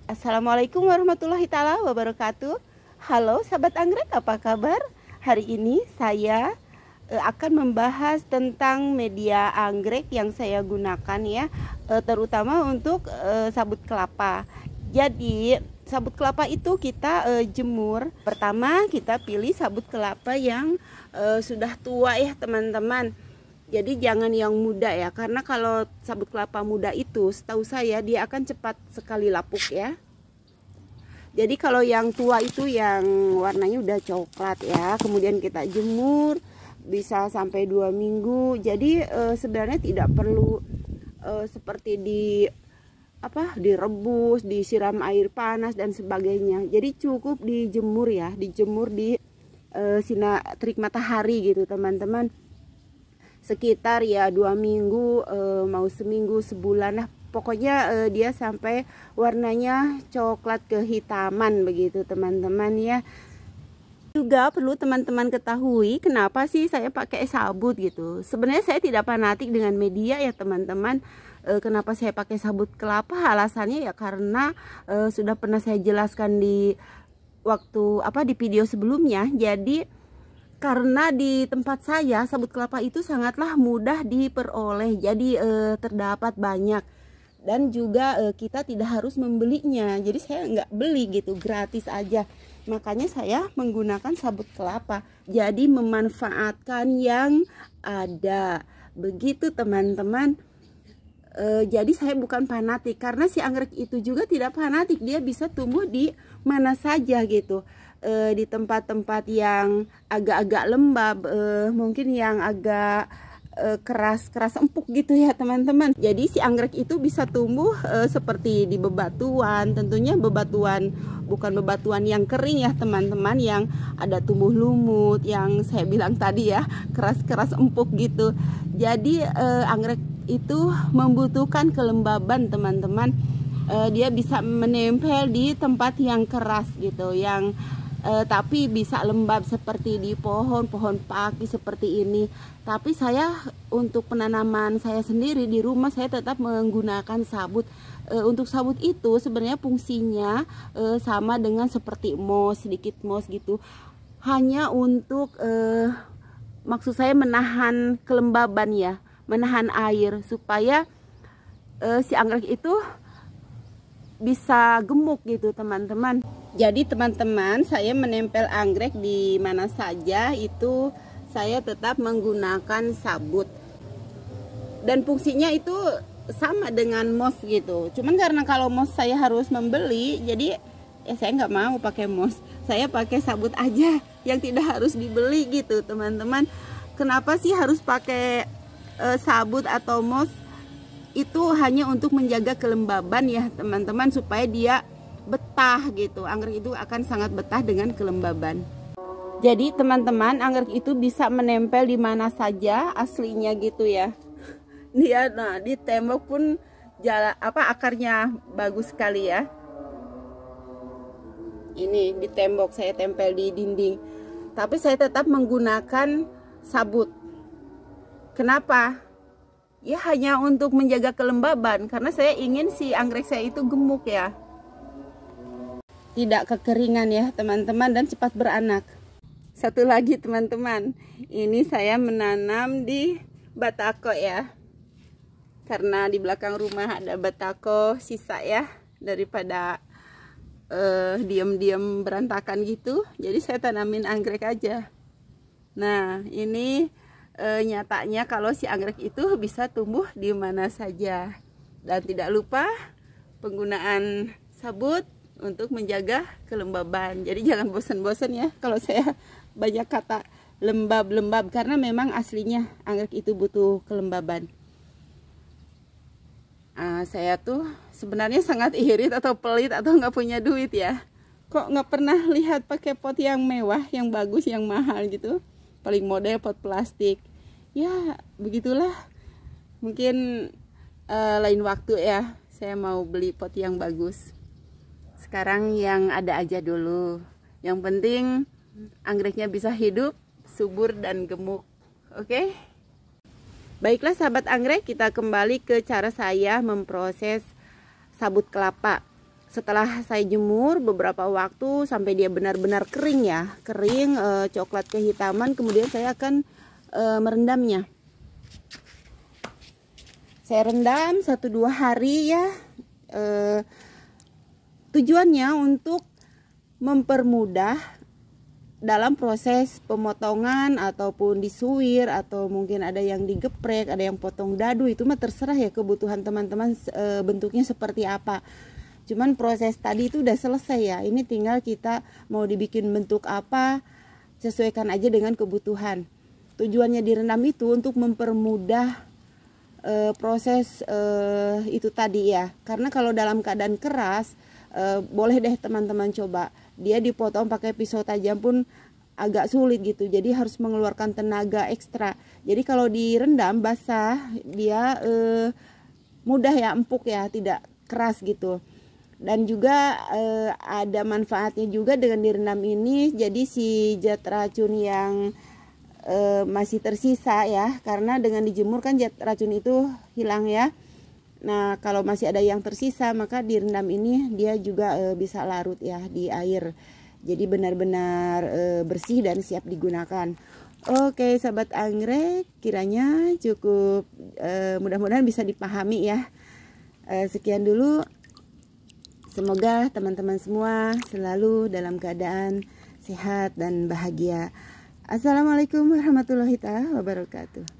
Assalamualaikum warahmatullahi taala wabarakatuh. Halo sahabat anggrek, apa kabar? Hari ini saya akan membahas tentang media anggrek yang saya gunakan ya, terutama untuk sabut kelapa. Jadi sabut kelapa itu kita jemur. Pertama kita pilih sabut kelapa yang sudah tua ya teman-teman. Jadi jangan yang muda ya, karena kalau sabut kelapa muda itu setahu saya dia akan cepat sekali lapuk ya. Jadi kalau yang tua itu yang warnanya udah coklat ya, kemudian kita jemur bisa sampai 2 minggu. Jadi sebenarnya tidak perlu seperti direbus, disiram air panas dan sebagainya. Jadi cukup dijemur ya, dijemur di sinar terik matahari gitu teman-teman. Sekitar ya 2 minggu, mau seminggu, sebulan lah. Pokoknya dia sampai warnanya coklat kehitaman begitu teman-teman ya. Juga perlu teman-teman ketahui kenapa sih saya pakai sabut gitu. Sebenarnya saya tidak fanatik dengan media ya teman-teman. Kenapa saya pakai sabut kelapa? Alasannya ya karena sudah pernah saya jelaskan di di video sebelumnya. Jadi karena di tempat saya sabut kelapa itu sangatlah mudah diperoleh. Jadi terdapat banyak. Dan juga kita tidak harus membelinya. Jadi saya nggak beli gitu, gratis aja. Makanya saya menggunakan sabut kelapa. Jadi memanfaatkan yang ada. Begitu teman-teman. Jadi saya bukan fanatik. Karena si anggrek itu juga tidak fanatik. Dia bisa tumbuh di mana saja gitu. Di tempat-tempat yang agak-agak lembab. Mungkin yang agak keras empuk gitu ya teman-teman. Jadi si anggrek itu bisa tumbuh seperti di bebatuan. Tentunya bebatuan, bukan bebatuan yang kering ya teman-teman, yang ada tumbuh lumut yang saya bilang tadi ya, keras empuk gitu. Jadi anggrek itu membutuhkan kelembaban teman-teman. Dia bisa menempel di tempat yang keras gitu, yang tapi bisa lembab seperti di pohon paki seperti ini. Tapi saya untuk penanaman saya sendiri di rumah saya tetap menggunakan sabut. Untuk sabut itu sebenarnya fungsinya sama dengan seperti moss, sedikit moss gitu. Hanya untuk maksud saya menahan kelembaban ya, menahan air supaya si anggrek itu bisa gemuk gitu teman-teman. Jadi teman-teman, saya menempel anggrek di mana saja itu saya tetap menggunakan sabut. Dan fungsinya itu sama dengan moss gitu. Cuman karena kalau moss saya harus membeli, jadi ya saya nggak mau pakai moss. Saya pakai sabut aja yang tidak harus dibeli gitu teman-teman. Kenapa sih harus pakai sabut atau moss? Itu hanya untuk menjaga kelembaban ya teman-teman, supaya dia betah gitu. Anggrek itu akan sangat betah dengan kelembaban. Jadi teman-teman, anggrek itu bisa menempel di mana saja aslinya gitu ya. Dia di tembok pun akarnya bagus sekali ya. Ini di tembok saya tempel di dinding. Tapi saya tetap menggunakan sabut. Kenapa? Ya hanya untuk menjaga kelembaban, karena saya ingin si anggrek saya itu gemuk ya. Tidak kekeringan ya teman-teman, dan cepat beranak. Satu lagi teman-teman, ini saya menanam di batako ya. Karena di belakang rumah ada batako sisa ya, daripada diam-diam berantakan gitu. Jadi saya tanamin anggrek aja. Nah ini nyatanya kalau si anggrek itu bisa tumbuh di mana saja. Dan tidak lupa penggunaan sabut untuk menjaga kelembaban. Jadi jangan bosan-bosan ya kalau saya banyak kata lembab, karena memang aslinya anggrek itu butuh kelembaban. Saya tuh sebenarnya sangat irit atau pelit atau nggak punya duit ya. Kok nggak pernah lihat pakai pot yang mewah, yang bagus, yang mahal gitu. Paling model pot plastik. Ya begitulah. Mungkin lain waktu ya saya mau beli pot yang bagus. Sekarang yang ada aja dulu. Yang penting anggreknya bisa hidup, subur dan gemuk. Oke? Baiklah sahabat anggrek, kita kembali ke cara saya memproses sabut kelapa. setelah saya jemur beberapa waktu sampai dia benar-benar kering ya, kering coklat kehitaman, kemudian saya akan merendamnya. Saya rendam 1-2 hari ya. Tujuannya untuk mempermudah dalam proses pemotongan ataupun disuir, atau mungkin ada yang digeprek, ada yang potong dadu, itu mah terserah ya kebutuhan teman-teman bentuknya seperti apa. Cuman proses tadi itu udah selesai ya. Ini tinggal kita mau dibikin bentuk apa, sesuaikan aja dengan kebutuhan. Tujuannya direndam itu untuk mempermudah proses itu tadi ya. Karena kalau dalam keadaan keras, boleh deh teman-teman coba. Dia dipotong pakai pisau tajam pun agak sulit gitu. Jadi harus mengeluarkan tenaga ekstra. Jadi kalau direndam basah, dia mudah ya, empuk ya, tidak keras gitu. Dan juga ada manfaatnya juga dengan direndam ini. Jadi si zat racun yang masih tersisa ya, karena dengan dijemur kan zat racun itu hilang ya. Nah kalau masih ada yang tersisa, maka direndam ini dia juga bisa larut ya di air. Jadi benar-benar bersih dan siap digunakan. Oke sahabat anggrek, kiranya cukup mudah-mudahan bisa dipahami ya. Sekian dulu. Semoga teman-teman semua selalu dalam keadaan sehat dan bahagia. Assalamualaikum warahmatullahi wabarakatuh.